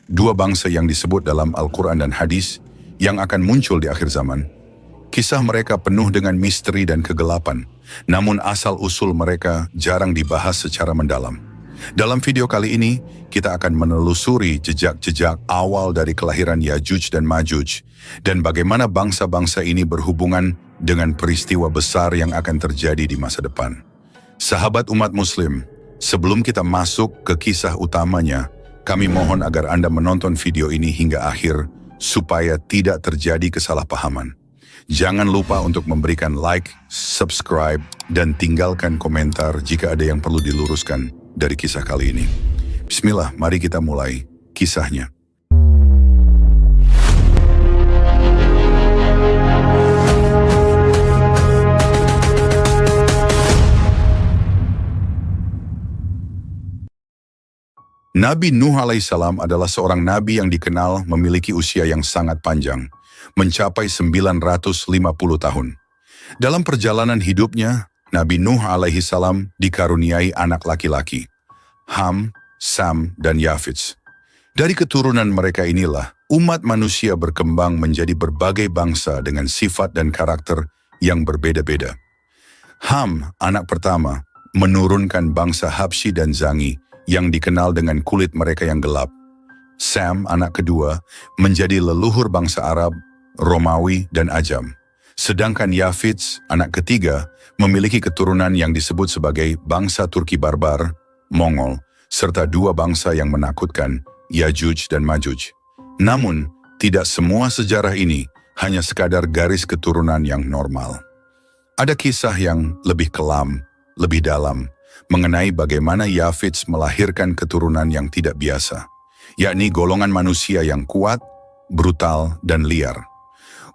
dua bangsa yang disebut dalam Al-Quran dan hadis yang akan muncul di akhir zaman. Kisah mereka penuh dengan misteri dan kegelapan, namun asal-usul mereka jarang dibahas secara mendalam. Dalam video kali ini, kita akan menelusuri jejak-jejak awal dari kelahiran Yajuj dan Majuj, dan bagaimana bangsa-bangsa ini berhubungan dengan peristiwa besar yang akan terjadi di masa depan. Sahabat umat muslim, sebelum kita masuk ke kisah utamanya, kami mohon agar Anda menonton video ini hingga akhir, supaya tidak terjadi kesalahpahaman. Jangan lupa untuk memberikan like, subscribe, dan tinggalkan komentar jika ada yang perlu diluruskan dari kisah kali ini. Bismillah, mari kita mulai kisahnya. Nabi Nuh alaihissalam adalah seorang nabi yang dikenal memiliki usia yang sangat panjang, mencapai 950 tahun. Dalam perjalanan hidupnya, Nabi Nuh alaihissalam dikaruniai anak laki-laki, Ham, Sam, dan Yafits. Dari keturunan mereka inilah, umat manusia berkembang menjadi berbagai bangsa dengan sifat dan karakter yang berbeda-beda. Ham, anak pertama, menurunkan bangsa Habsyi dan Zangi yang dikenal dengan kulit mereka yang gelap. Sam, anak kedua, menjadi leluhur bangsa Arab, Romawi, dan Ajam. Sedangkan Yafits, anak ketiga, memiliki keturunan yang disebut sebagai bangsa Turki Barbar, Mongol, serta dua bangsa yang menakutkan, Yajuj dan Majuj. Namun, tidak semua sejarah ini hanya sekadar garis keturunan yang normal. Ada kisah yang lebih kelam, lebih dalam, mengenai bagaimana Yafits melahirkan keturunan yang tidak biasa, yakni golongan manusia yang kuat, brutal, dan liar.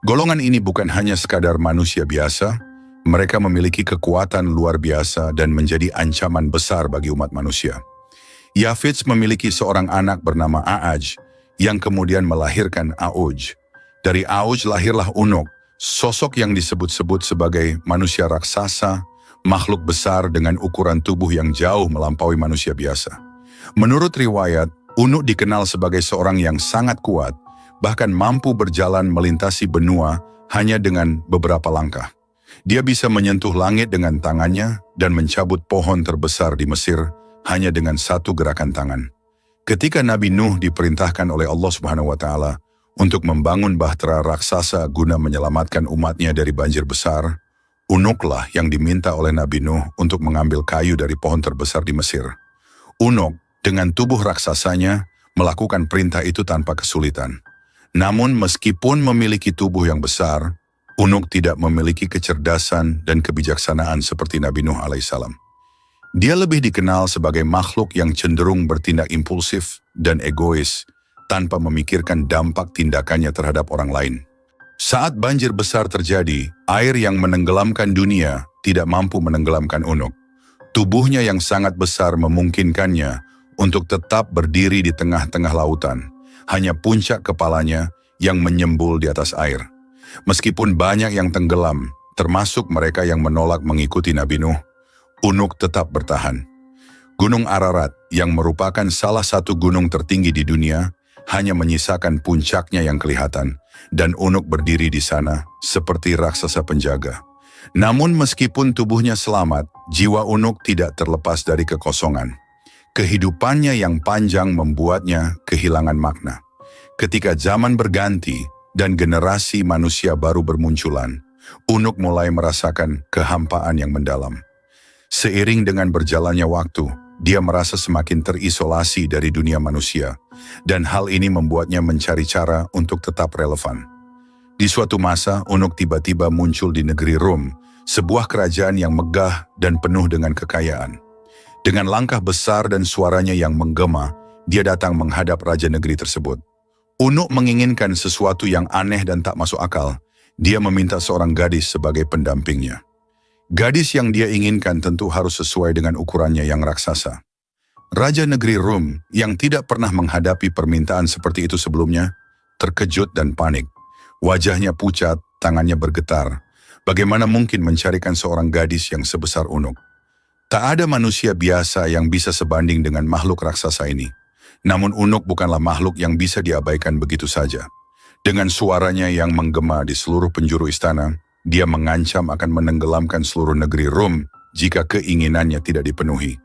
Golongan ini bukan hanya sekadar manusia biasa, mereka memiliki kekuatan luar biasa dan menjadi ancaman besar bagi umat manusia. Yafits memiliki seorang anak bernama A'aj, yang kemudian melahirkan A'uj. Dari A'uj lahirlah Unuk, sosok yang disebut-sebut sebagai manusia raksasa, makhluk besar dengan ukuran tubuh yang jauh melampaui manusia biasa. Menurut riwayat, Unuk dikenal sebagai seorang yang sangat kuat, bahkan mampu berjalan melintasi benua hanya dengan beberapa langkah. Dia bisa menyentuh langit dengan tangannya dan mencabut pohon terbesar di Mesir hanya dengan satu gerakan tangan. Ketika Nabi Nuh diperintahkan oleh Allah Subhanahu wa Ta'ala untuk membangun bahtera raksasa guna menyelamatkan umatnya dari banjir besar, Unuklah yang diminta oleh Nabi Nuh untuk mengambil kayu dari pohon terbesar di Mesir. Unuk dengan tubuh raksasanya melakukan perintah itu tanpa kesulitan. Namun meskipun memiliki tubuh yang besar, Unuk tidak memiliki kecerdasan dan kebijaksanaan seperti Nabi Nuh alaihissalam. Dia lebih dikenal sebagai makhluk yang cenderung bertindak impulsif dan egois tanpa memikirkan dampak tindakannya terhadap orang lain. Saat banjir besar terjadi, air yang menenggelamkan dunia tidak mampu menenggelamkan Unuk. Tubuhnya yang sangat besar memungkinkannya untuk tetap berdiri di tengah-tengah lautan. Hanya puncak kepalanya yang menyembul di atas air. Meskipun banyak yang tenggelam, termasuk mereka yang menolak mengikuti Nabi Nuh, Unuk tetap bertahan. Gunung Ararat, yang merupakan salah satu gunung tertinggi di dunia, hanya menyisakan puncaknya yang kelihatan, dan Unuk berdiri di sana seperti raksasa penjaga. Namun meskipun tubuhnya selamat, jiwa Unuk tidak terlepas dari kekosongan. Kehidupannya yang panjang membuatnya kehilangan makna. Ketika zaman berganti dan generasi manusia baru bermunculan, Unuk mulai merasakan kehampaan yang mendalam. Seiring dengan berjalannya waktu, dia merasa semakin terisolasi dari dunia manusia, dan hal ini membuatnya mencari cara untuk tetap relevan. Di suatu masa, Unuk tiba-tiba muncul di negeri Rum, sebuah kerajaan yang megah dan penuh dengan kekayaan. Dengan langkah besar dan suaranya yang menggema, dia datang menghadap raja negeri tersebut. Unuk menginginkan sesuatu yang aneh dan tak masuk akal. Dia meminta seorang gadis sebagai pendampingnya. Gadis yang dia inginkan tentu harus sesuai dengan ukurannya yang raksasa. Raja negeri Rum yang tidak pernah menghadapi permintaan seperti itu sebelumnya, terkejut dan panik. Wajahnya pucat, tangannya bergetar. Bagaimana mungkin mencarikan seorang gadis yang sebesar Unuk? Tak ada manusia biasa yang bisa sebanding dengan makhluk raksasa ini. Namun Unuk bukanlah makhluk yang bisa diabaikan begitu saja. Dengan suaranya yang menggema di seluruh penjuru istana, dia mengancam akan menenggelamkan seluruh negeri Rum jika keinginannya tidak dipenuhi.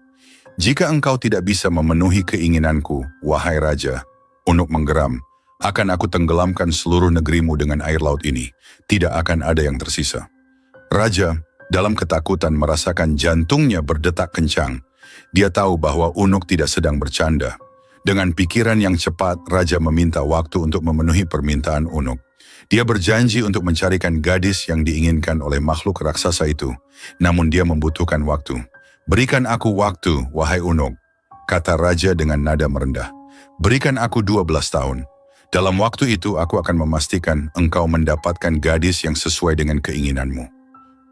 Jika engkau tidak bisa memenuhi keinginanku, wahai raja, Unuk menggeram, akan aku tenggelamkan seluruh negerimu dengan air laut ini. Tidak akan ada yang tersisa. Raja, dalam ketakutan merasakan jantungnya berdetak kencang. Dia tahu bahwa Unuk tidak sedang bercanda. Dengan pikiran yang cepat, Raja meminta waktu untuk memenuhi permintaan Unuk. Dia berjanji untuk mencarikan gadis yang diinginkan oleh makhluk raksasa itu. Namun dia membutuhkan waktu. Berikan aku waktu, wahai Unuk, kata Raja dengan nada merendah. Berikan aku 12 tahun. Dalam waktu itu aku akan memastikan engkau mendapatkan gadis yang sesuai dengan keinginanmu.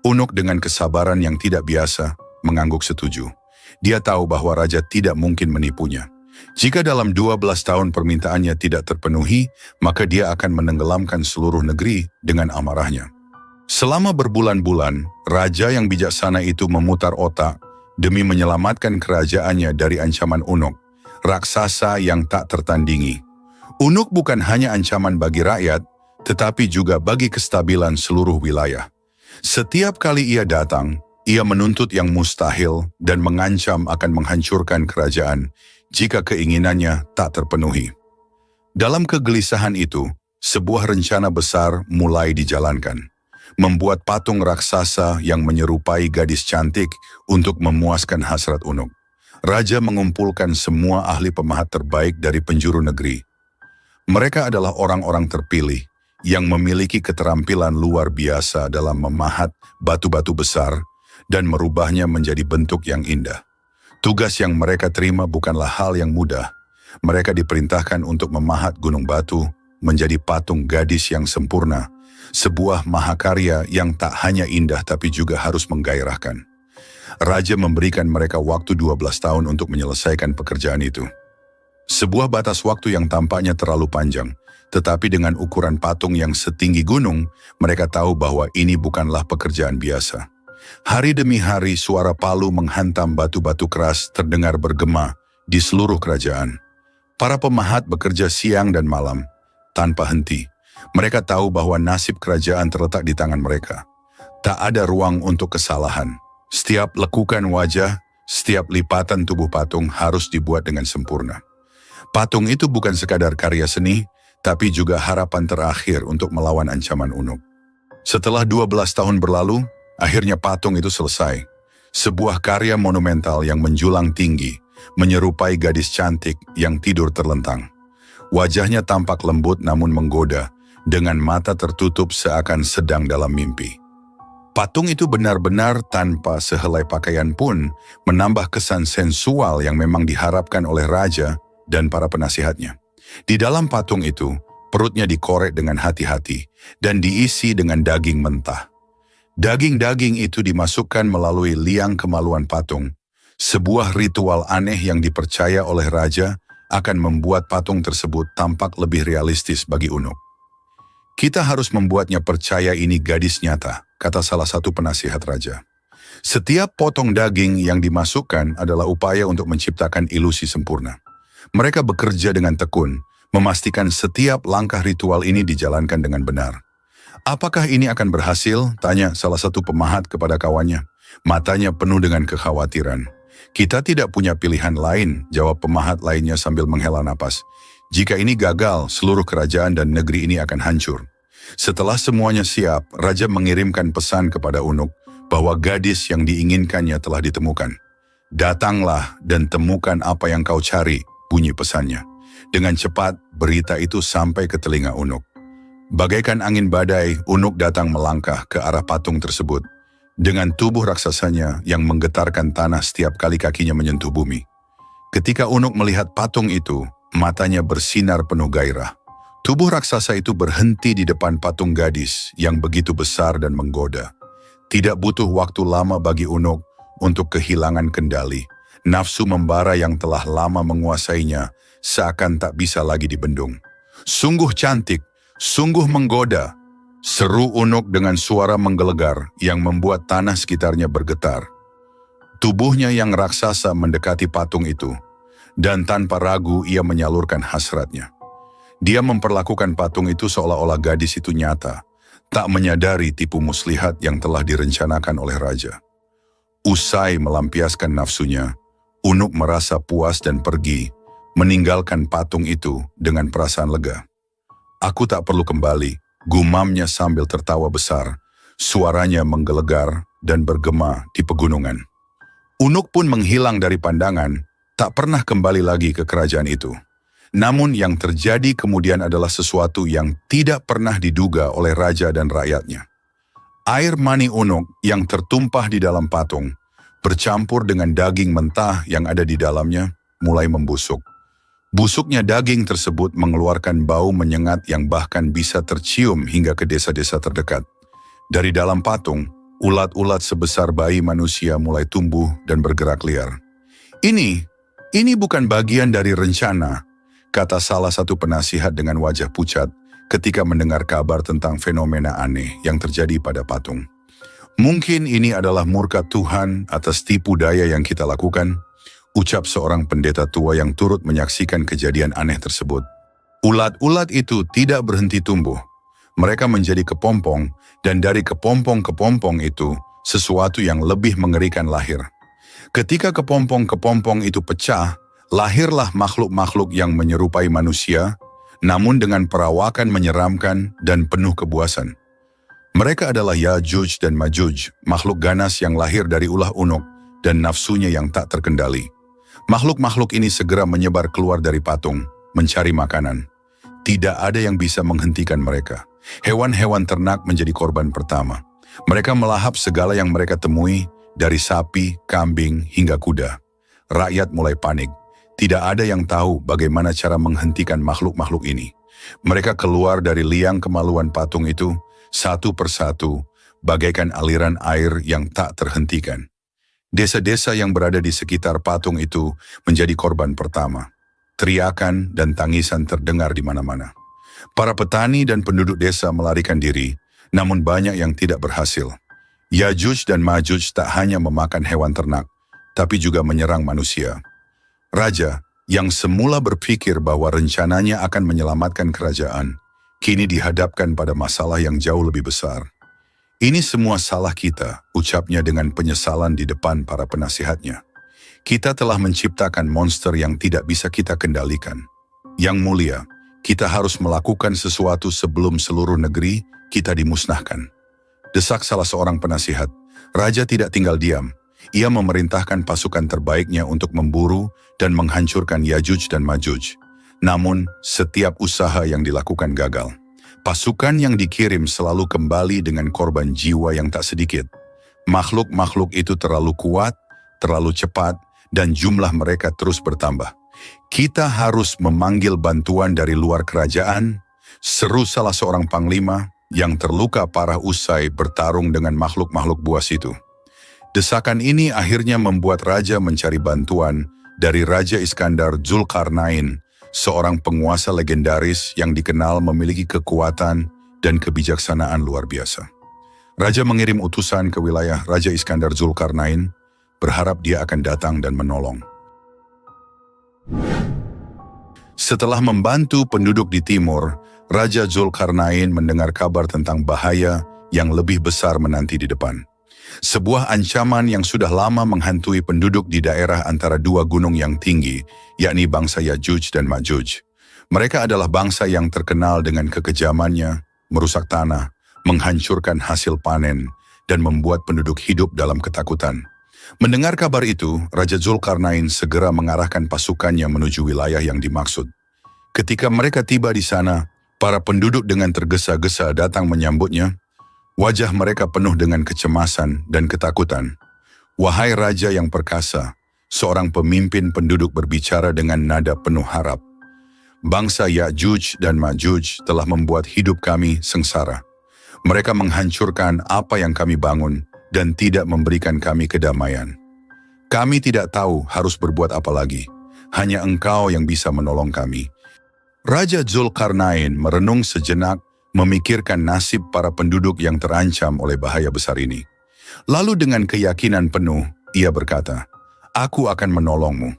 Unuk dengan kesabaran yang tidak biasa mengangguk setuju. Dia tahu bahwa Raja tidak mungkin menipunya. Jika dalam 12 tahun permintaannya tidak terpenuhi, maka dia akan menenggelamkan seluruh negeri dengan amarahnya. Selama berbulan-bulan, Raja yang bijaksana itu memutar otak demi menyelamatkan kerajaannya dari ancaman Unuk, raksasa yang tak tertandingi. Unuk bukan hanya ancaman bagi rakyat, tetapi juga bagi kestabilan seluruh wilayah. Setiap kali ia datang, ia menuntut yang mustahil dan mengancam akan menghancurkan kerajaan jika keinginannya tak terpenuhi. Dalam kegelisahan itu, sebuah rencana besar mulai dijalankan. Membuat patung raksasa yang menyerupai gadis cantik untuk memuaskan hasrat Unuk. Raja mengumpulkan semua ahli pemahat terbaik dari penjuru negeri. Mereka adalah orang-orang terpilih yang memiliki keterampilan luar biasa dalam memahat batu-batu besar dan merubahnya menjadi bentuk yang indah. Tugas yang mereka terima bukanlah hal yang mudah. Mereka diperintahkan untuk memahat gunung batu menjadi patung gadis yang sempurna, sebuah mahakarya yang tak hanya indah tapi juga harus menggairahkan. Raja memberikan mereka waktu 12 tahun untuk menyelesaikan pekerjaan itu. Sebuah batas waktu yang tampaknya terlalu panjang, tetapi dengan ukuran patung yang setinggi gunung, mereka tahu bahwa ini bukanlah pekerjaan biasa. Hari demi hari suara palu menghantam batu-batu keras terdengar bergema di seluruh kerajaan. Para pemahat bekerja siang dan malam, tanpa henti. Mereka tahu bahwa nasib kerajaan terletak di tangan mereka. Tak ada ruang untuk kesalahan. Setiap lekukan wajah, setiap lipatan tubuh patung harus dibuat dengan sempurna. Patung itu bukan sekadar karya seni, tapi juga harapan terakhir untuk melawan ancaman Unuk. Setelah 12 tahun berlalu, akhirnya patung itu selesai. Sebuah karya monumental yang menjulang tinggi, menyerupai gadis cantik yang tidur terlentang. Wajahnya tampak lembut namun menggoda, dengan mata tertutup seakan sedang dalam mimpi. Patung itu benar-benar tanpa sehelai pakaian pun menambah kesan sensual yang memang diharapkan oleh Raja dan para penasihatnya. Di dalam patung itu, perutnya dikorek dengan hati-hati dan diisi dengan daging mentah. Daging-daging itu dimasukkan melalui liang kemaluan patung. Sebuah ritual aneh yang dipercaya oleh Raja akan membuat patung tersebut tampak lebih realistis bagi Unuk. Kita harus membuatnya percaya ini gadis nyata, kata salah satu penasihat Raja. Setiap potong daging yang dimasukkan adalah upaya untuk menciptakan ilusi sempurna. Mereka bekerja dengan tekun, memastikan setiap langkah ritual ini dijalankan dengan benar. Apakah ini akan berhasil? Tanya salah satu pemahat kepada kawannya. Matanya penuh dengan kekhawatiran. Kita tidak punya pilihan lain, jawab pemahat lainnya sambil menghela napas. Jika ini gagal, seluruh kerajaan dan negeri ini akan hancur. Setelah semuanya siap, Raja mengirimkan pesan kepada Unuk bahwa gadis yang diinginkannya telah ditemukan. Datanglah dan temukan apa yang kau cari, bunyi pesannya. Dengan cepat, berita itu sampai ke telinga Unuk. Bagaikan angin badai, Unuk datang melangkah ke arah patung tersebut. Dengan tubuh raksasanya yang menggetarkan tanah setiap kali kakinya menyentuh bumi. Ketika Unuk melihat patung itu, matanya bersinar penuh gairah. Tubuh raksasa itu berhenti di depan patung gadis yang begitu besar dan menggoda. Tidak butuh waktu lama bagi Unuk untuk kehilangan kendali. Nafsu membara yang telah lama menguasainya seakan tak bisa lagi dibendung. Sungguh cantik, sungguh menggoda, seru Unuk dengan suara menggelegar yang membuat tanah sekitarnya bergetar. Tubuhnya yang raksasa mendekati patung itu. Dan tanpa ragu ia menyalurkan hasratnya. Dia memperlakukan patung itu seolah-olah gadis itu nyata, tak menyadari tipu muslihat yang telah direncanakan oleh raja. Usai melampiaskan nafsunya, Unuk merasa puas dan pergi, meninggalkan patung itu dengan perasaan lega. "Aku tak perlu kembali," gumamnya sambil tertawa besar. Suaranya menggelegar dan bergema di pegunungan. Unuk pun menghilang dari pandangan, tak pernah kembali lagi ke kerajaan itu. Namun yang terjadi kemudian adalah sesuatu yang tidak pernah diduga oleh raja dan rakyatnya. Air mani Unuk yang tertumpah di dalam patung, bercampur dengan daging mentah yang ada di dalamnya, mulai membusuk. Busuknya daging tersebut mengeluarkan bau menyengat yang bahkan bisa tercium hingga ke desa-desa terdekat. Dari dalam patung, ulat-ulat sebesar bayi manusia mulai tumbuh dan bergerak liar. Ini bukan bagian dari rencana," kata salah satu penasihat dengan wajah pucat ketika mendengar kabar tentang fenomena aneh yang terjadi pada patung. "Mungkin ini adalah murka Tuhan atas tipu daya yang kita lakukan," ucap seorang pendeta tua yang turut menyaksikan kejadian aneh tersebut. Ulat-ulat itu tidak berhenti tumbuh. Mereka menjadi kepompong, dan dari kepompong-kepompong itu, sesuatu yang lebih mengerikan lahir. Ketika kepompong-kepompong itu pecah, lahirlah makhluk-makhluk yang menyerupai manusia, namun dengan perawakan menyeramkan dan penuh kebuasan. Mereka adalah Yajuj dan Majuj, makhluk ganas yang lahir dari ulah Unuk dan nafsunya yang tak terkendali. Makhluk-makhluk ini segera menyebar keluar dari patung, mencari makanan. Tidak ada yang bisa menghentikan mereka. Hewan-hewan ternak menjadi korban pertama. Mereka melahap segala yang mereka temui, dari sapi, kambing, hingga kuda. Rakyat mulai panik. Tidak ada yang tahu bagaimana cara menghentikan makhluk-makhluk ini. Mereka keluar dari liang kemaluan patung itu, satu persatu, bagaikan aliran air yang tak terhentikan. Desa-desa yang berada di sekitar patung itu menjadi korban pertama. Teriakan dan tangisan terdengar di mana-mana. Para petani dan penduduk desa melarikan diri, namun banyak yang tidak berhasil. Yajuj dan Majuj tak hanya memakan hewan ternak, tapi juga menyerang manusia. Raja, yang semula berpikir bahwa rencananya akan menyelamatkan kerajaan, kini dihadapkan pada masalah yang jauh lebih besar. "Ini semua salah kita," ucapnya dengan penyesalan di depan para penasihatnya. "Kita telah menciptakan monster yang tidak bisa kita kendalikan. Yang mulia, kita harus melakukan sesuatu sebelum seluruh negeri kita dimusnahkan," desak salah seorang penasihat. Raja tidak tinggal diam. Ia memerintahkan pasukan terbaiknya untuk memburu dan menghancurkan Yajuj dan Majuj. Namun, setiap usaha yang dilakukan gagal. Pasukan yang dikirim selalu kembali dengan korban jiwa yang tak sedikit. Makhluk-makhluk itu terlalu kuat, terlalu cepat, dan jumlah mereka terus bertambah. "Kita harus memanggil bantuan dari luar kerajaan," seru salah seorang panglima yang terluka parah usai bertarung dengan makhluk-makhluk buas itu. Desakan ini akhirnya membuat raja mencari bantuan dari Raja Iskandar Zulkarnain, seorang penguasa legendaris yang dikenal memiliki kekuatan dan kebijaksanaan luar biasa. Raja mengirim utusan ke wilayah Raja Iskandar Zulkarnain, berharap dia akan datang dan menolong. Setelah membantu penduduk di timur, Raja Zulkarnain mendengar kabar tentang bahaya yang lebih besar menanti di depan. Sebuah ancaman yang sudah lama menghantui penduduk di daerah antara dua gunung yang tinggi, yakni bangsa Yajuj dan Majuj. Mereka adalah bangsa yang terkenal dengan kekejamannya, merusak tanah, menghancurkan hasil panen, dan membuat penduduk hidup dalam ketakutan. Mendengar kabar itu, Raja Zulkarnain segera mengarahkan pasukannya menuju wilayah yang dimaksud. Ketika mereka tiba di sana, para penduduk dengan tergesa-gesa datang menyambutnya. Wajah mereka penuh dengan kecemasan dan ketakutan. "Wahai Raja yang perkasa," seorang pemimpin penduduk berbicara dengan nada penuh harap. "Bangsa Yajuj dan Majuj telah membuat hidup kami sengsara. Mereka menghancurkan apa yang kami bangun dan tidak memberikan kami kedamaian. Kami tidak tahu harus berbuat apa lagi. Hanya Engkau yang bisa menolong kami." Raja Zulkarnain merenung sejenak, memikirkan nasib para penduduk yang terancam oleh bahaya besar ini. Lalu dengan keyakinan penuh, ia berkata, "Aku akan menolongmu.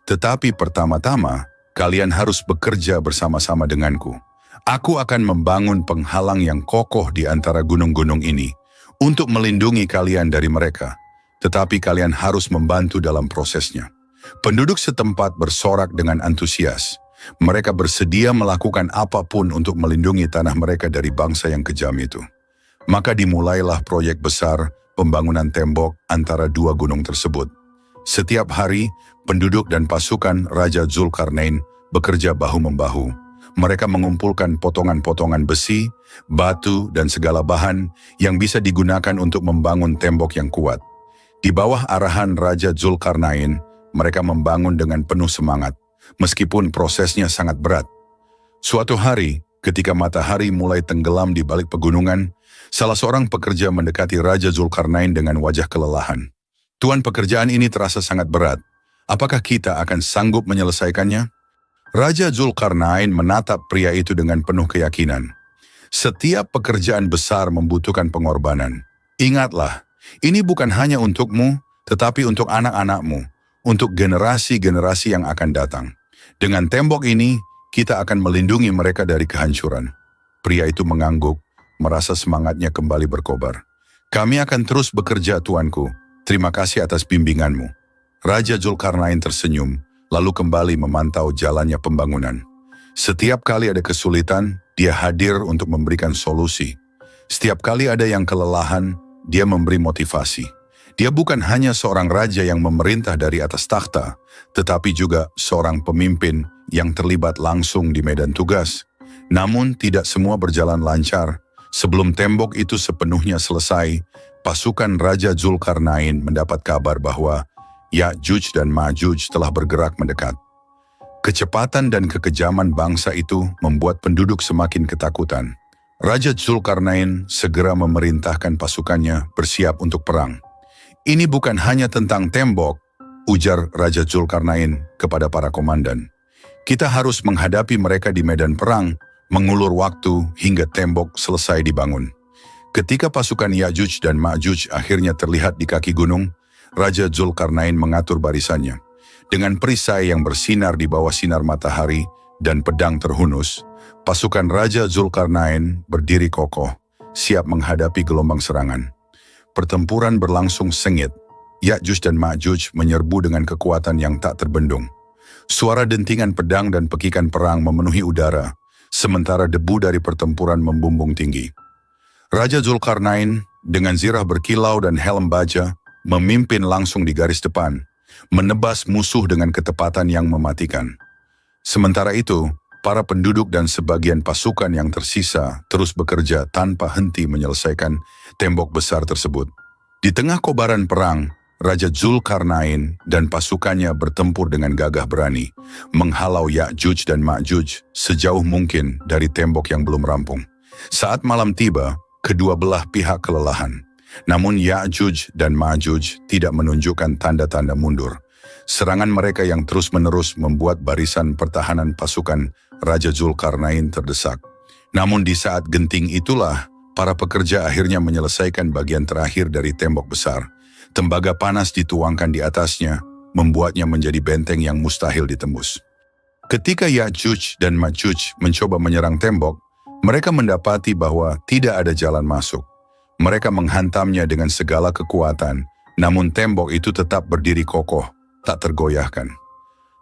Tetapi pertama-tama, kalian harus bekerja bersama-sama denganku. Aku akan membangun penghalang yang kokoh di antara gunung-gunung ini untuk melindungi kalian dari mereka. Tetapi kalian harus membantu dalam prosesnya." Penduduk setempat bersorak dengan antusias. Mereka bersedia melakukan apapun untuk melindungi tanah mereka dari bangsa yang kejam itu. Maka dimulailah proyek besar pembangunan tembok antara dua gunung tersebut. Setiap hari, penduduk dan pasukan Raja Zulkarnain bekerja bahu-membahu. Mereka mengumpulkan potongan-potongan besi, batu, dan segala bahan yang bisa digunakan untuk membangun tembok yang kuat. Di bawah arahan Raja Zulkarnain, mereka membangun dengan penuh semangat, meskipun prosesnya sangat berat. Suatu hari, ketika matahari mulai tenggelam di balik pegunungan, salah seorang pekerja mendekati Raja Zulkarnain dengan wajah kelelahan. "Tuan, pekerjaan ini terasa sangat berat. Apakah kita akan sanggup menyelesaikannya?" Raja Zulkarnain menatap pria itu dengan penuh keyakinan. "Setiap pekerjaan besar membutuhkan pengorbanan. Ingatlah, ini bukan hanya untukmu, tetapi untuk anak-anakmu, untuk generasi-generasi yang akan datang. Dengan tembok ini, kita akan melindungi mereka dari kehancuran." Pria itu mengangguk, merasa semangatnya kembali berkobar. "Kami akan terus bekerja, tuanku. Terima kasih atas bimbinganmu." Raja Zulkarnain tersenyum, lalu kembali memantau jalannya pembangunan. Setiap kali ada kesulitan, dia hadir untuk memberikan solusi. Setiap kali ada yang kelelahan, dia memberi motivasi. Dia bukan hanya seorang raja yang memerintah dari atas takhta, tetapi juga seorang pemimpin yang terlibat langsung di medan tugas. Namun tidak semua berjalan lancar. Sebelum tembok itu sepenuhnya selesai, pasukan Raja Zulkarnain mendapat kabar bahwa Ya'juj dan Ma'juj telah bergerak mendekat. Kecepatan dan kekejaman bangsa itu membuat penduduk semakin ketakutan. Raja Zulkarnain segera memerintahkan pasukannya bersiap untuk perang. "Ini bukan hanya tentang tembok," ujar Raja Zulkarnain kepada para komandan. "Kita harus menghadapi mereka di medan perang, mengulur waktu hingga tembok selesai dibangun." Ketika pasukan Ya'juj dan Ma'juj akhirnya terlihat di kaki gunung, Raja Zulkarnain mengatur barisannya. Dengan perisai yang bersinar di bawah sinar matahari dan pedang terhunus, pasukan Raja Zulkarnain berdiri kokoh, siap menghadapi gelombang serangan. Pertempuran berlangsung sengit. Ya'juj dan Ma'juj menyerbu dengan kekuatan yang tak terbendung. Suara dentingan pedang dan pekikan perang memenuhi udara, sementara debu dari pertempuran membumbung tinggi. Raja Zulkarnain dengan zirah berkilau dan helm baja memimpin langsung di garis depan, menebas musuh dengan ketepatan yang mematikan. Sementara itu, para penduduk dan sebagian pasukan yang tersisa terus bekerja tanpa henti menyelesaikan tembok besar tersebut. Di tengah kobaran perang, Raja Zulkarnain dan pasukannya bertempur dengan gagah berani, menghalau Ya'juj dan Ma'juj sejauh mungkin dari tembok yang belum rampung. Saat malam tiba, kedua belah pihak kelelahan. Namun Ya'juj dan Ma'juj tidak menunjukkan tanda-tanda mundur. Serangan mereka yang terus-menerus membuat barisan pertahanan pasukan Raja Zulkarnain terdesak. Namun di saat genting itulah, para pekerja akhirnya menyelesaikan bagian terakhir dari tembok besar. Tembaga panas dituangkan di atasnya, membuatnya menjadi benteng yang mustahil ditembus. Ketika Ya'juj dan Ma'juj mencoba menyerang tembok, mereka mendapati bahwa tidak ada jalan masuk. Mereka menghantamnya dengan segala kekuatan, namun tembok itu tetap berdiri kokoh, tak tergoyahkan.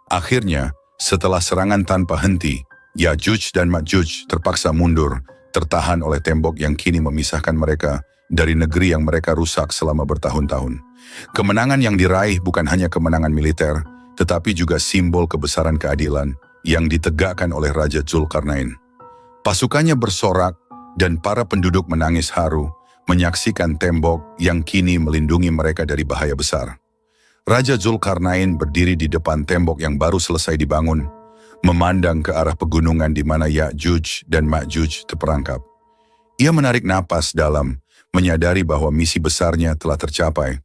Akhirnya, setelah serangan tanpa henti, Ya'juj dan Ma'juj terpaksa mundur, tertahan oleh tembok yang kini memisahkan mereka dari negeri yang mereka rusak selama bertahun-tahun. Kemenangan yang diraih bukan hanya kemenangan militer, tetapi juga simbol kebesaran keadilan yang ditegakkan oleh Raja Zulkarnain. Pasukannya bersorak dan para penduduk menangis haru, menyaksikan tembok yang kini melindungi mereka dari bahaya besar. Raja Zulkarnain berdiri di depan tembok yang baru selesai dibangun, memandang ke arah pegunungan di mana Ya'juj dan Ma'juj terperangkap. Ia menarik napas dalam, menyadari bahwa misi besarnya telah tercapai.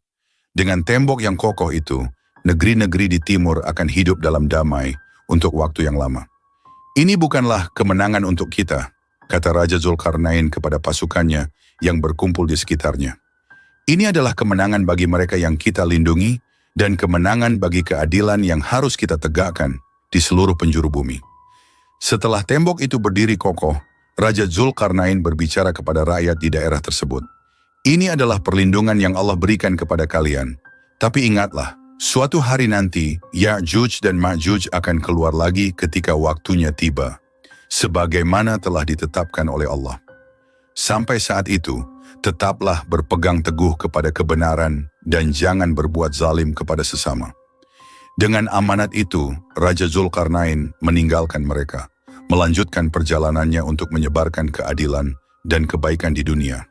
Dengan tembok yang kokoh itu, negeri-negeri di timur akan hidup dalam damai untuk waktu yang lama. "Ini bukanlah kemenangan untuk kita," kata Raja Zulkarnain kepada pasukannya yang berkumpul di sekitarnya. "Ini adalah kemenangan bagi mereka yang kita lindungi dan kemenangan bagi keadilan yang harus kita tegakkan di seluruh penjuru bumi. Setelah tembok itu berdiri kokoh, Raja Zulkarnain berbicara kepada rakyat di daerah tersebut. Ini adalah perlindungan yang Allah berikan kepada kalian. Tapi ingatlah, suatu hari nanti, Ya'juj dan Ma'juj akan keluar lagi ketika waktunya tiba, sebagaimana telah ditetapkan oleh Allah. Sampai saat itu, tetaplah berpegang teguh kepada kebenaran dan jangan berbuat zalim kepada sesama. Dengan amanat itu, Raja Zulkarnain meninggalkan mereka, melanjutkan perjalanannya untuk menyebarkan keadilan dan kebaikan di dunia.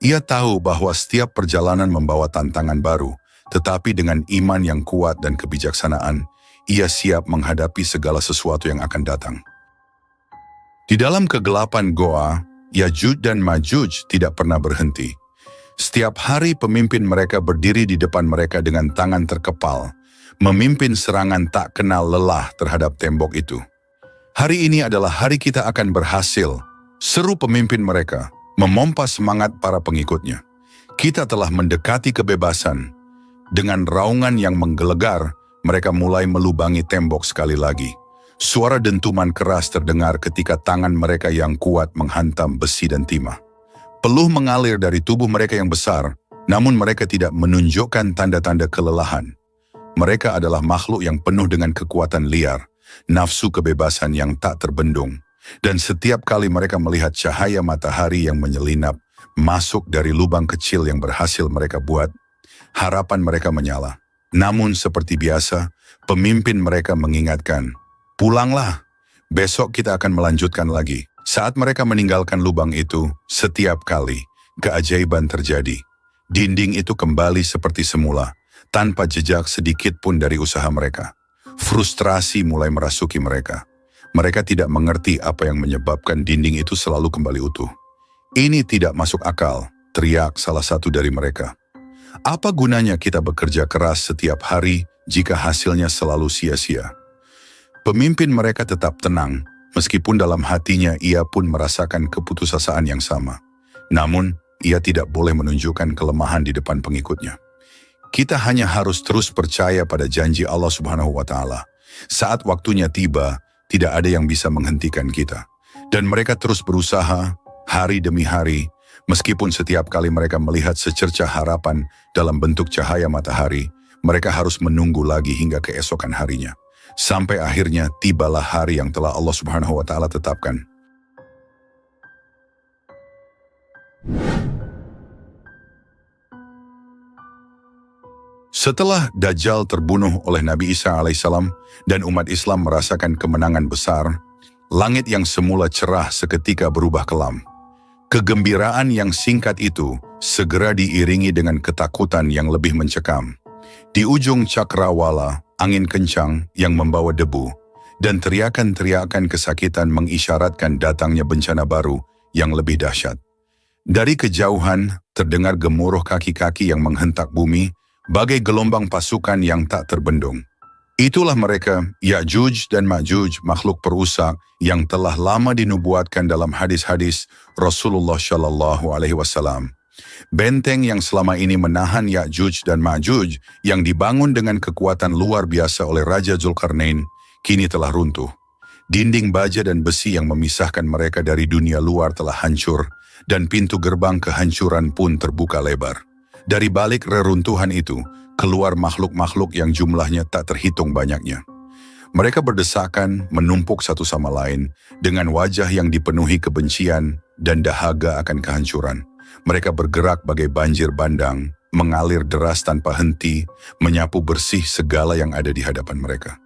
Ia tahu bahwa setiap perjalanan membawa tantangan baru, tetapi dengan iman yang kuat dan kebijaksanaan, ia siap menghadapi segala sesuatu yang akan datang. Di dalam kegelapan goa, Ya'juj dan Ma'juj tidak pernah berhenti. Setiap hari pemimpin mereka berdiri di depan mereka dengan tangan terkepal, memimpin serangan tak kenal lelah terhadap tembok itu. Hari ini adalah hari kita akan berhasil, seru pemimpin mereka, memompa semangat para pengikutnya. Kita telah mendekati kebebasan. Dengan raungan yang menggelegar, mereka mulai melubangi tembok sekali lagi. Suara dentuman keras terdengar ketika tangan mereka yang kuat menghantam besi dan timah. Peluh mengalir dari tubuh mereka yang besar, namun mereka tidak menunjukkan tanda-tanda kelelahan. Mereka adalah makhluk yang penuh dengan kekuatan liar, nafsu kebebasan yang tak terbendung. Dan setiap kali mereka melihat cahaya matahari yang menyelinap masuk dari lubang kecil yang berhasil mereka buat, harapan mereka menyala. Namun seperti biasa, pemimpin mereka mengingatkan, "Pulanglah, besok kita akan melanjutkan lagi." Saat mereka meninggalkan lubang itu, setiap kali keajaiban terjadi. Dinding itu kembali seperti semula, tanpa jejak sedikit pun dari usaha mereka. Frustrasi mulai merasuki mereka. Mereka tidak mengerti apa yang menyebabkan dinding itu selalu kembali utuh. "Ini tidak masuk akal," teriak salah satu dari mereka. "Apa gunanya kita bekerja keras setiap hari jika hasilnya selalu sia-sia?" Pemimpin mereka tetap tenang, meskipun dalam hatinya ia pun merasakan keputusasaan yang sama. Namun, ia tidak boleh menunjukkan kelemahan di depan pengikutnya. Kita hanya harus terus percaya pada janji Allah Subhanahu wa Ta'ala. Saat waktunya tiba, tidak ada yang bisa menghentikan kita. Dan mereka terus berusaha, hari demi hari, meskipun setiap kali mereka melihat secercah harapan dalam bentuk cahaya matahari, mereka harus menunggu lagi hingga keesokan harinya. Sampai akhirnya tibalah hari yang telah Allah Subhanahu wa Ta'ala tetapkan. Setelah Dajjal terbunuh oleh Nabi Isa alaihissalam dan umat Islam merasakan kemenangan besar, langit yang semula cerah seketika berubah kelam. Kegembiraan yang singkat itu segera diiringi dengan ketakutan yang lebih mencekam. Di ujung cakrawala, angin kencang yang membawa debu, dan teriakan-teriakan kesakitan mengisyaratkan datangnya bencana baru yang lebih dahsyat. Dari kejauhan terdengar gemuruh kaki-kaki yang menghentak bumi, bagai gelombang pasukan yang tak terbendung. Itulah mereka, Ya'juj dan Ma'juj, makhluk perusak yang telah lama dinubuatkan dalam hadis-hadis Rasulullah Shallallahu Alaihi Wasallam. Benteng yang selama ini menahan Ya'juj dan Ma'juj yang dibangun dengan kekuatan luar biasa oleh Raja Zulkarnain, kini telah runtuh. Dinding baja dan besi yang memisahkan mereka dari dunia luar telah hancur, dan pintu gerbang kehancuran pun terbuka lebar. Dari balik reruntuhan itu, keluar makhluk-makhluk yang jumlahnya tak terhitung banyaknya. Mereka berdesakan, menumpuk satu sama lain, dengan wajah yang dipenuhi kebencian dan dahaga akan kehancuran. Mereka bergerak bagai banjir bandang, mengalir deras tanpa henti, menyapu bersih segala yang ada di hadapan mereka.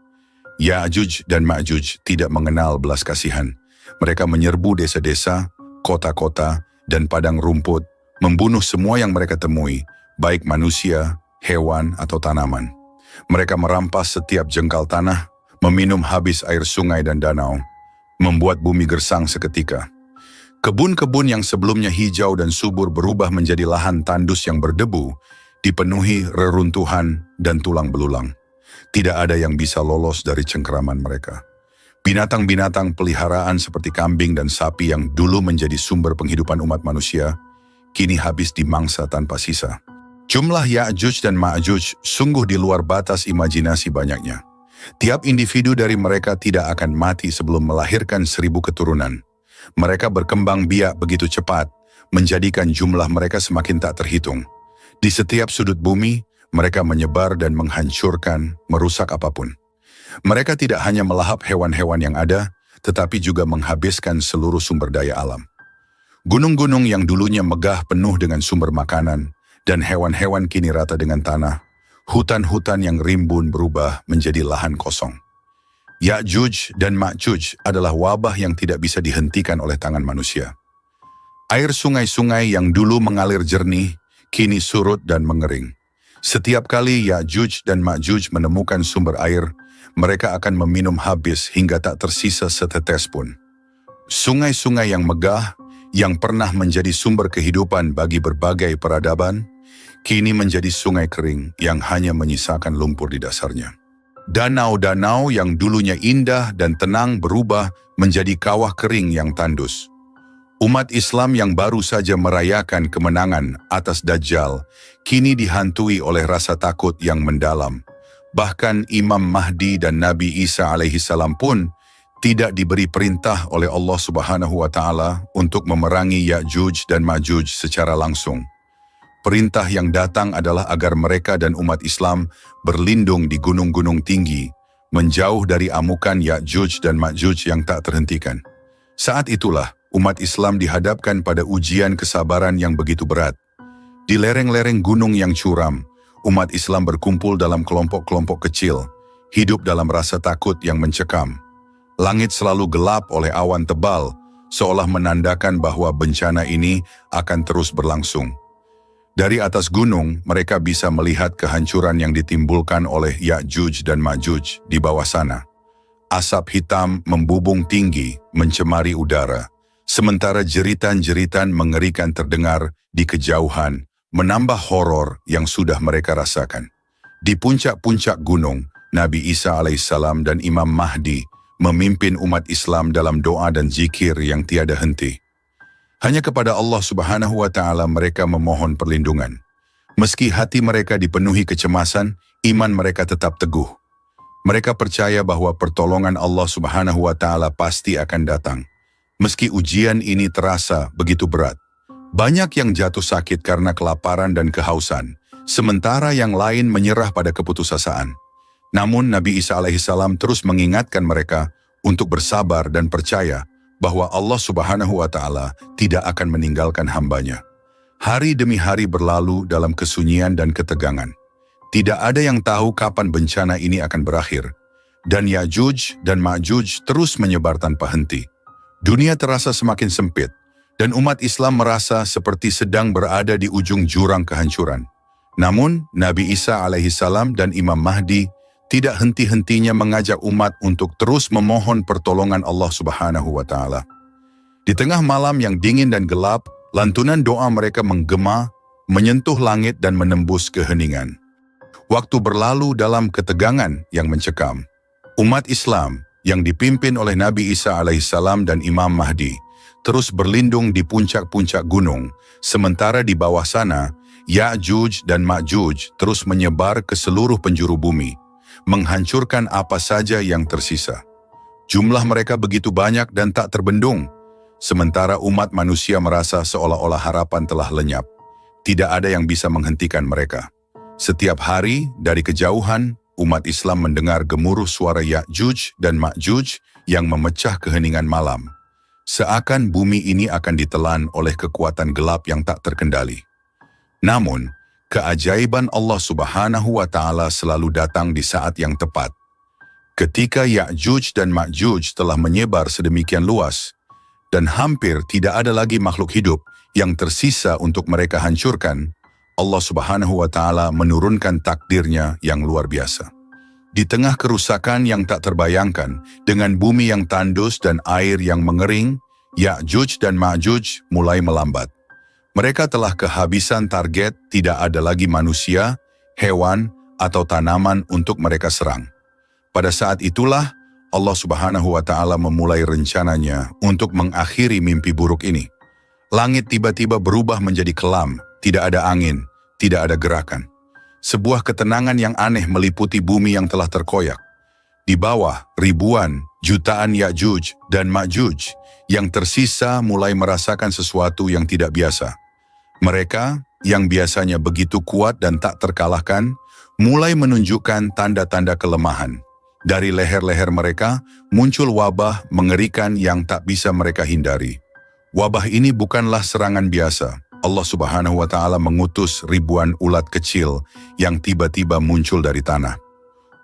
Ya'juj dan Ma'juj tidak mengenal belas kasihan. Mereka menyerbu desa-desa, kota-kota, dan padang rumput, membunuh semua yang mereka temui, baik manusia, hewan, atau tanaman. Mereka merampas setiap jengkal tanah, meminum habis air sungai dan danau, membuat bumi gersang seketika. Kebun-kebun yang sebelumnya hijau dan subur berubah menjadi lahan tandus yang berdebu, dipenuhi reruntuhan dan tulang belulang. Tidak ada yang bisa lolos dari cengkeraman mereka. Binatang-binatang peliharaan seperti kambing dan sapi yang dulu menjadi sumber penghidupan umat manusia, kini habis dimangsa tanpa sisa. Jumlah Ya'juj dan Ma'juj sungguh di luar batas imajinasi banyaknya. Tiap individu dari mereka tidak akan mati sebelum melahirkan 1000 keturunan. Mereka berkembang biak begitu cepat, menjadikan jumlah mereka semakin tak terhitung. Di setiap sudut bumi, mereka menyebar dan menghancurkan, merusak apapun. Mereka tidak hanya melahap hewan-hewan yang ada, tetapi juga menghabiskan seluruh sumber daya alam. Gunung-gunung yang dulunya megah penuh dengan sumber makanan, dan hewan-hewan kini rata dengan tanah. Hutan-hutan yang rimbun berubah menjadi lahan kosong. Ya'juj dan Ma'juj adalah wabah yang tidak bisa dihentikan oleh tangan manusia. Air sungai-sungai yang dulu mengalir jernih, kini surut dan mengering. Setiap kali Ya'juj dan Ma'juj menemukan sumber air, mereka akan meminum habis hingga tak tersisa setetes pun. Sungai-sungai yang megah, yang pernah menjadi sumber kehidupan bagi berbagai peradaban, kini menjadi sungai kering yang hanya menyisakan lumpur di dasarnya. Danau-danau yang dulunya indah dan tenang berubah menjadi kawah kering yang tandus. Umat Islam yang baru saja merayakan kemenangan atas Dajjal, kini dihantui oleh rasa takut yang mendalam. Bahkan Imam Mahdi dan Nabi Isa alaihissalam pun tidak diberi perintah oleh Allah Subhanahu wa Ta'ala untuk memerangi Ya'juj dan Ma'juj secara langsung. Perintah yang datang adalah agar mereka dan umat Islam berlindung di gunung-gunung tinggi, menjauh dari amukan Ya'juj dan Ma'juj yang tak terhentikan. Saat itulah umat Islam dihadapkan pada ujian kesabaran yang begitu berat. Di lereng-lereng gunung yang curam, umat Islam berkumpul dalam kelompok-kelompok kecil, hidup dalam rasa takut yang mencekam. Langit selalu gelap oleh awan tebal, seolah menandakan bahwa bencana ini akan terus berlangsung. Dari atas gunung, mereka bisa melihat kehancuran yang ditimbulkan oleh Ya'juj dan Ma'juj di bawah sana. Asap hitam membubung tinggi, mencemari udara, sementara jeritan-jeritan mengerikan terdengar di kejauhan, menambah horor yang sudah mereka rasakan. Di puncak-puncak gunung, Nabi Isa alaihissalam dan Imam Mahdi memimpin umat Islam dalam doa dan zikir yang tiada henti. Hanya kepada Allah Subhanahu wa Ta'ala mereka memohon perlindungan. Meski hati mereka dipenuhi kecemasan, iman mereka tetap teguh. Mereka percaya bahwa pertolongan Allah Subhanahu wa Ta'ala pasti akan datang. Meski ujian ini terasa begitu berat. Banyak yang jatuh sakit karena kelaparan dan kehausan, sementara yang lain menyerah pada keputusasaan. Namun Nabi Isa alaihissalam terus mengingatkan mereka untuk bersabar dan percaya bahwa Allah Subhanahu wa Ta'ala tidak akan meninggalkan hambanya. Hari demi hari berlalu dalam kesunyian dan ketegangan. Tidak ada yang tahu kapan bencana ini akan berakhir. Dan Ya'juj dan Ma'juj terus menyebar tanpa henti. Dunia terasa semakin sempit, dan umat Islam merasa seperti sedang berada di ujung jurang kehancuran. Namun, Nabi Isa alaihissalam dan Imam Mahdi tidak henti-hentinya mengajak umat untuk terus memohon pertolongan Allah Subhanahu wa Ta'ala. Di tengah malam yang dingin dan gelap, lantunan doa mereka menggema, menyentuh langit dan menembus keheningan. Waktu berlalu dalam ketegangan yang mencekam. Umat Islam yang dipimpin oleh Nabi Isa alaihissalam dan Imam Mahdi terus berlindung di puncak-puncak gunung, sementara di bawah sana, Ya'juj dan Ma'juj terus menyebar ke seluruh penjuru bumi, menghancurkan apa saja yang tersisa. Jumlah mereka begitu banyak dan tak terbendung, sementara umat manusia merasa seolah-olah harapan telah lenyap. Tidak ada yang bisa menghentikan mereka. Setiap hari dari kejauhan, umat Islam mendengar gemuruh suara Ya'juj dan Ma'juj yang memecah keheningan malam. Seakan bumi ini akan ditelan oleh kekuatan gelap yang tak terkendali. Namun, keajaiban Allah Subhanahu wa Ta'ala selalu datang di saat yang tepat. Ketika Ya'juj dan Ma'juj telah menyebar sedemikian luas, dan hampir tidak ada lagi makhluk hidup yang tersisa untuk mereka hancurkan, Allah Subhanahu wa Ta'ala menurunkan takdirnya yang luar biasa. Di tengah kerusakan yang tak terbayangkan, dengan bumi yang tandus dan air yang mengering, Ya'juj dan Ma'juj mulai melambat. Mereka telah kehabisan target, tidak ada lagi manusia, hewan, atau tanaman untuk mereka serang. Pada saat itulah, Allah Subhanahu wa Ta'ala memulai rencananya untuk mengakhiri mimpi buruk ini. Langit tiba-tiba berubah menjadi kelam, tidak ada angin, tidak ada gerakan. Sebuah ketenangan yang aneh meliputi bumi yang telah terkoyak. Di bawah, ribuan, jutaan Ya'juj dan Ma'juj yang tersisa mulai merasakan sesuatu yang tidak biasa. Mereka, yang biasanya begitu kuat dan tak terkalahkan, mulai menunjukkan tanda-tanda kelemahan. Dari leher-leher mereka, muncul wabah mengerikan yang tak bisa mereka hindari. Wabah ini bukanlah serangan biasa. Allah Subhanahu wa Ta'ala mengutus ribuan ulat kecil yang tiba-tiba muncul dari tanah.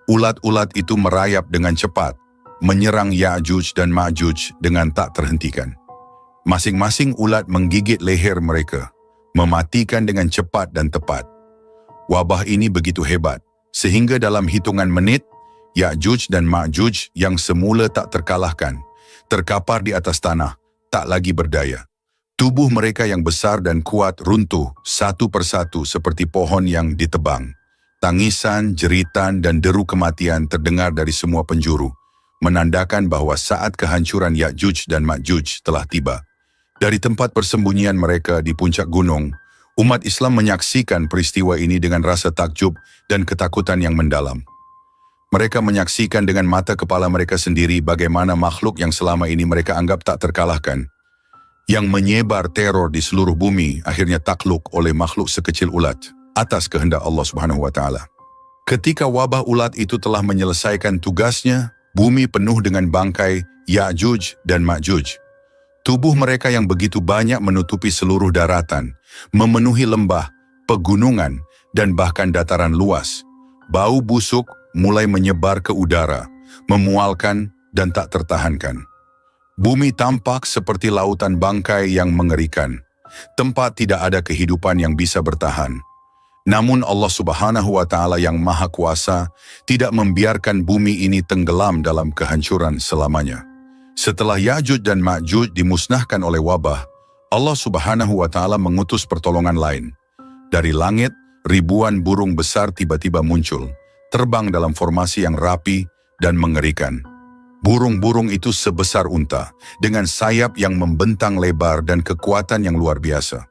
Ulat-ulat itu merayap dengan cepat, menyerang Ya'juj dan Ma'juj dengan tak terhentikan. Masing-masing ulat menggigit leher mereka, mematikan dengan cepat dan tepat. Wabah ini begitu hebat, sehingga dalam hitungan menit, Ya'juj dan Ma'juj yang semula tak terkalahkan, terkapar di atas tanah, tak lagi berdaya. Tubuh mereka yang besar dan kuat runtuh satu persatu seperti pohon yang ditebang. Tangisan, jeritan, dan deru kematian terdengar dari semua penjuru, menandakan bahwa saat kehancuran Ya'juj dan Ma'juj telah tiba. Dari tempat persembunyian mereka di puncak gunung, umat Islam menyaksikan peristiwa ini dengan rasa takjub dan ketakutan yang mendalam. Mereka menyaksikan dengan mata kepala mereka sendiri bagaimana makhluk yang selama ini mereka anggap tak terkalahkan, yang menyebar teror di seluruh bumi, akhirnya takluk oleh makhluk sekecil ulat atas kehendak Allah Subhanahu wa Ta'ala. Ketika wabah ulat itu telah menyelesaikan tugasnya, bumi penuh dengan bangkai Ya'juj dan Ma'juj. Tubuh mereka yang begitu banyak menutupi seluruh daratan, memenuhi lembah, pegunungan, dan bahkan dataran luas. Bau busuk mulai menyebar ke udara, memualkan dan tak tertahankan. Bumi tampak seperti lautan bangkai yang mengerikan. Tempat tidak ada kehidupan yang bisa bertahan. Namun Allah Subhanahu wa Ta'ala yang Maha Kuasa tidak membiarkan bumi ini tenggelam dalam kehancuran selamanya. Setelah Ya'juj dan Ma'juj dimusnahkan oleh wabah, Allah Subhanahu wa Ta'ala mengutus pertolongan lain. Dari langit, ribuan burung besar tiba-tiba muncul, terbang dalam formasi yang rapi dan mengerikan. Burung-burung itu sebesar unta, dengan sayap yang membentang lebar dan kekuatan yang luar biasa.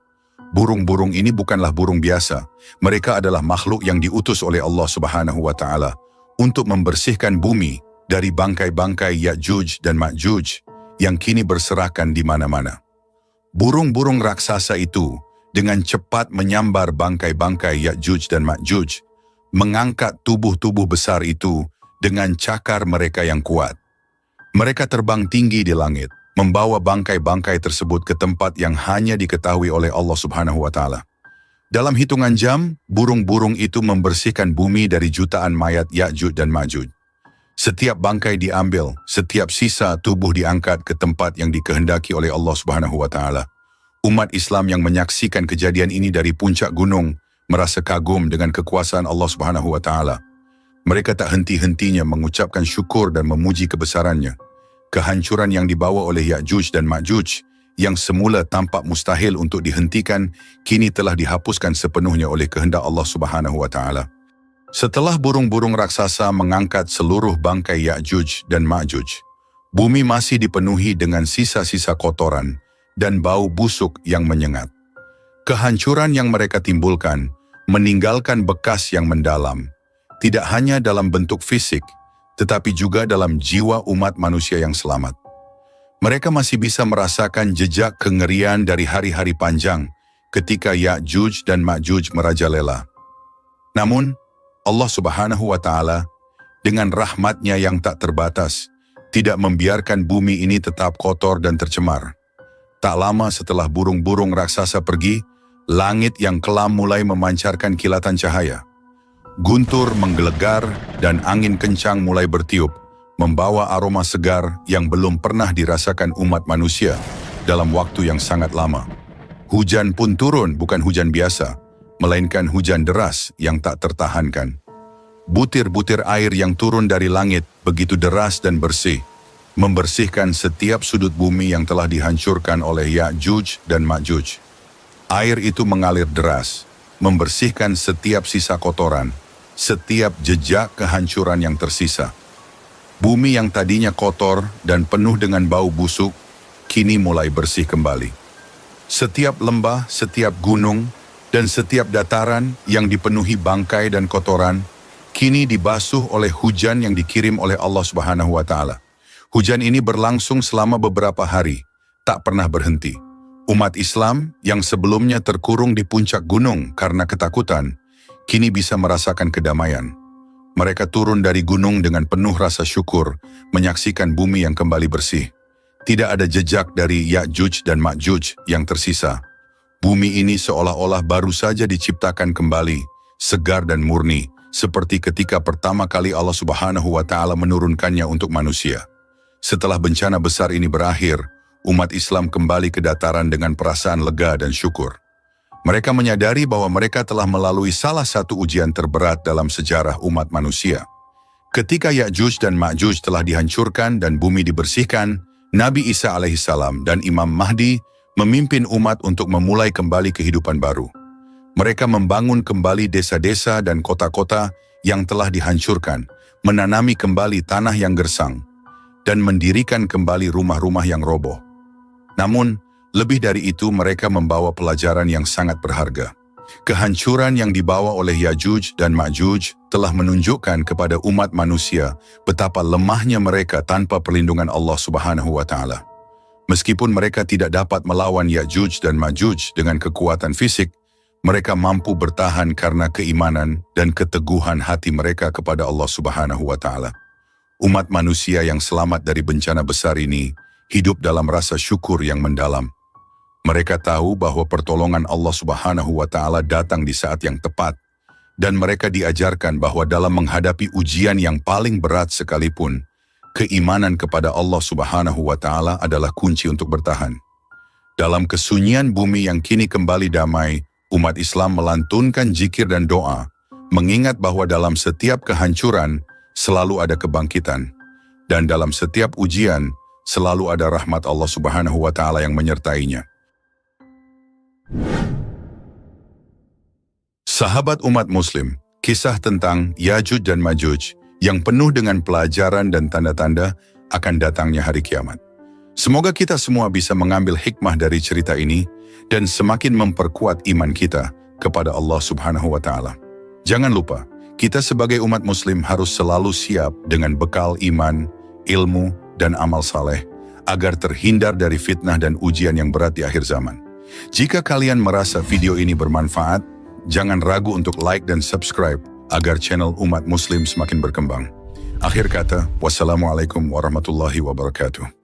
Burung-burung ini bukanlah burung biasa. Mereka adalah makhluk yang diutus oleh Allah Subhanahu wa Ta'ala untuk membersihkan bumi dari bangkai-bangkai Ya'juj dan Ma'juj yang kini berserakan di mana-mana. Burung-burung raksasa itu dengan cepat menyambar bangkai-bangkai Ya'juj dan Ma'juj, mengangkat tubuh-tubuh besar itu dengan cakar mereka yang kuat. Mereka terbang tinggi di langit, membawa bangkai-bangkai tersebut ke tempat yang hanya diketahui oleh Allah Subhanahu wa Ta'ala. Dalam hitungan jam, burung-burung itu membersihkan bumi dari jutaan mayat Ya'juj dan Ma'juj. Setiap bangkai diambil, setiap sisa tubuh diangkat ke tempat yang dikehendaki oleh Allah Subhanahu wa Ta'ala. Umat Islam yang menyaksikan kejadian ini dari puncak gunung merasa kagum dengan kekuasaan Allah Subhanahu wa Ta'ala. Mereka tak henti-hentinya mengucapkan syukur dan memuji kebesarannya. Kehancuran yang dibawa oleh Ya'juj dan Ma'juj yang semula tampak mustahil untuk dihentikan, kini telah dihapuskan sepenuhnya oleh kehendak Allah Subhanahu wa Ta'ala. Setelah burung-burung raksasa mengangkat seluruh bangkai Ya'juj dan Ma'juj, bumi masih dipenuhi dengan sisa-sisa kotoran dan bau busuk yang menyengat. Kehancuran yang mereka timbulkan meninggalkan bekas yang mendalam, tidak hanya dalam bentuk fisik, tetapi juga dalam jiwa umat manusia yang selamat. Mereka masih bisa merasakan jejak kengerian dari hari-hari panjang ketika Ya'juj dan Ma'juj merajalela. Namun, Allah Subhanahu wa Ta'ala dengan rahmat-Nya yang tak terbatas tidak membiarkan bumi ini tetap kotor dan tercemar. Tak lama setelah burung-burung raksasa pergi, langit yang kelam mulai memancarkan kilatan cahaya. Guntur menggelegar dan angin kencang mulai bertiup, membawa aroma segar yang belum pernah dirasakan umat manusia dalam waktu yang sangat lama. Hujan pun turun, bukan hujan biasa, melainkan hujan deras yang tak tertahankan. Butir-butir air yang turun dari langit begitu deras dan bersih, membersihkan setiap sudut bumi yang telah dihancurkan oleh Ya'juj dan Ma'juj. Air itu mengalir deras, membersihkan setiap sisa kotoran, setiap jejak kehancuran yang tersisa. Bumi yang tadinya kotor dan penuh dengan bau busuk, kini mulai bersih kembali. Setiap lembah, setiap gunung, Dan setiap dataran yang dipenuhi bangkai dan kotoran, kini dibasuh oleh hujan yang dikirim oleh Allah Subhanahu wa Ta'ala. Hujan ini berlangsung selama beberapa hari, tak pernah berhenti. Umat Islam yang sebelumnya terkurung di puncak gunung karena ketakutan, kini bisa merasakan kedamaian. Mereka turun dari gunung dengan penuh rasa syukur, menyaksikan bumi yang kembali bersih. Tidak ada jejak dari Ya'juj dan Ma'juj yang tersisa. Bumi ini seolah-olah baru saja diciptakan kembali, segar dan murni, seperti ketika pertama kali Allah Subhanahu wa Ta'ala menurunkannya untuk manusia. Setelah bencana besar ini berakhir, umat Islam kembali ke dataran dengan perasaan lega dan syukur. Mereka menyadari bahwa mereka telah melalui salah satu ujian terberat dalam sejarah umat manusia. Ketika Ya'juj dan Ma'juj telah dihancurkan dan bumi dibersihkan, Nabi Isa alaihissalam dan Imam Mahdi memimpin umat untuk memulai kembali kehidupan baru. Mereka membangun kembali desa-desa dan kota-kota yang telah dihancurkan, menanami kembali tanah yang gersang, dan mendirikan kembali rumah-rumah yang roboh. Namun, lebih dari itu mereka membawa pelajaran yang sangat berharga. Kehancuran yang dibawa oleh Ya'juj dan Ma'juj telah menunjukkan kepada umat manusia betapa lemahnya mereka tanpa perlindungan Allah Subhanahu wa Ta'ala. Meskipun mereka tidak dapat melawan Ya'juj dan Ma'juj dengan kekuatan fisik, mereka mampu bertahan karena keimanan dan keteguhan hati mereka kepada Allah Subhanahu wa Ta'ala. Umat manusia yang selamat dari bencana besar ini hidup dalam rasa syukur yang mendalam. Mereka tahu bahwa pertolongan Allah Subhanahu wa Ta'ala datang di saat yang tepat, dan mereka diajarkan bahwa dalam menghadapi ujian yang paling berat sekalipun, keimanan kepada Allah Subhanahu wa Ta'ala adalah kunci untuk bertahan. Dalam kesunyian bumi yang kini kembali damai, umat Islam melantunkan zikir dan doa, mengingat bahwa dalam setiap kehancuran selalu ada kebangkitan, dan dalam setiap ujian selalu ada rahmat Allah Subhanahu wa Ta'ala yang menyertainya. Sahabat umat muslim, kisah tentang Ya'juj dan Ma'juj yang penuh dengan pelajaran dan tanda-tanda akan datangnya hari kiamat. Semoga kita semua bisa mengambil hikmah dari cerita ini dan semakin memperkuat iman kita kepada Allah Subhanahu wa Ta'ala. Jangan lupa, kita sebagai umat muslim harus selalu siap dengan bekal iman, ilmu, dan amal saleh agar terhindar dari fitnah dan ujian yang berat di akhir zaman. Jika kalian merasa video ini bermanfaat, jangan ragu untuk like dan subscribe agar channel umat muslim semakin berkembang. Akhir kata, wassalamualaikum warahmatullahi wabarakatuh.